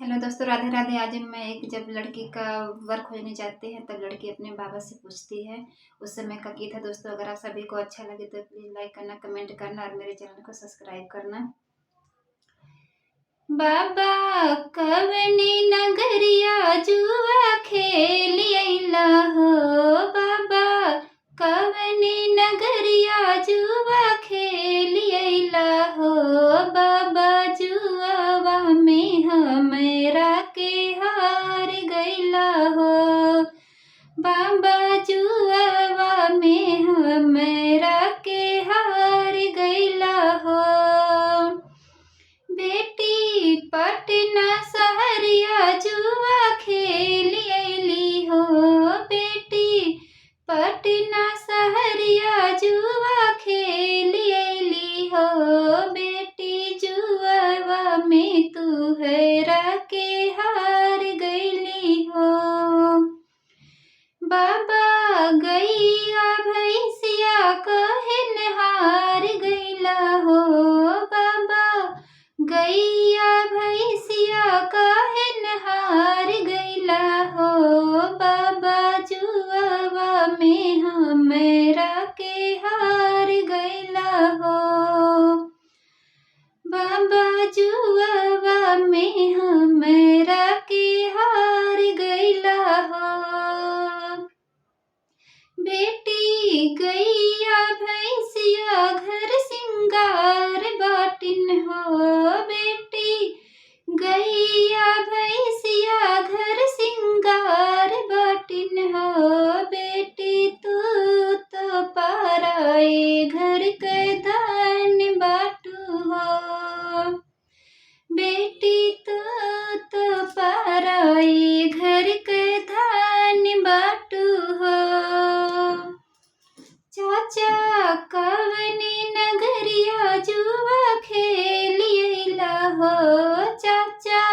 Hello दोस्तों, राधे राधे। आज मैं जब लड़की का वर खोजने जाते हैं तब लड़की अपने बाबा से पूछती है। उस समय का गीत है दोस्तों। अगर आप सभी को अच्छा लगे तो प्लीज़ लाइक करना, कमेंट करना और मेरे चैनल को सब्सक्राइब करना। बाबा कवनी नगरिया जुआ खेल अइला हो। बाबा कवनी नगरिया जुआ खेल अइला हो। बाबा जुआवा में हमरा के हार गइला हो। बाबा जुआवा में हमरा के हार गइला हो। बेटी पटना सहरिया जुआ खेल अइली हो। बेटी पटना सहरिया जुआ खेल अइली हो। बेटी जुआवा में तू हैरा के हार गइली हो। बाबा गैया भैंसिया कहन हार गइला हो। बाबा गैया भैंसिया कहन हार गइला हो। बाबा जुआवा में हमरा के हार गइला हो। बाबा जुआवा में हमरा के हार गइला हो। बेटी गैया भैंसिया घर सिंगार बाटिन हो। बेटी गैया भैंसिया घर सिंगार बाटिन हो। बेटी तू तो पाराए घर के धन बाटू हो। बेटी तू तो पाराए घर के धन बाटू हो। चाचा कवनी नगरिया जुआ खेल अइला हो। चाचा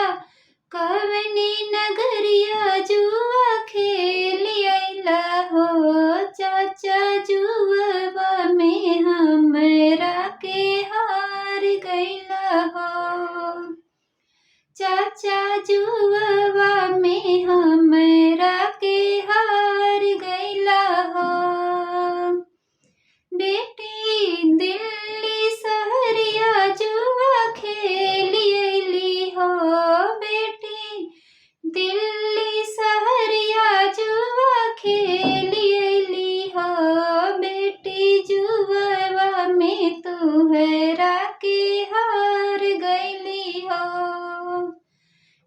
कवनी नगरिया जुआ खेल अइला हो। चाचा जुआवा में हमरा के हार गइला हो। चाचा जुआवा में हमरा के हार गइला हो। बेटी दिल्ली सहरिया जुआ खेल अइली हो। बेटी दिल्ली सहरिया जुआ खेल अइली हो। बेटी जुआवा में तू हैरा के हार गइली हो।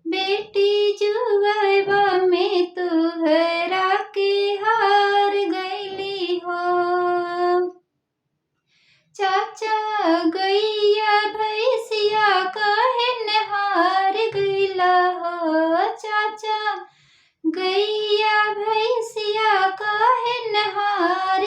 बेटी जुआवा में तू हैरा के हार गइली हो। चाचा गैया भैंसिया कहन हार गइला हो। चाचा गैया भैंसिया कहन हार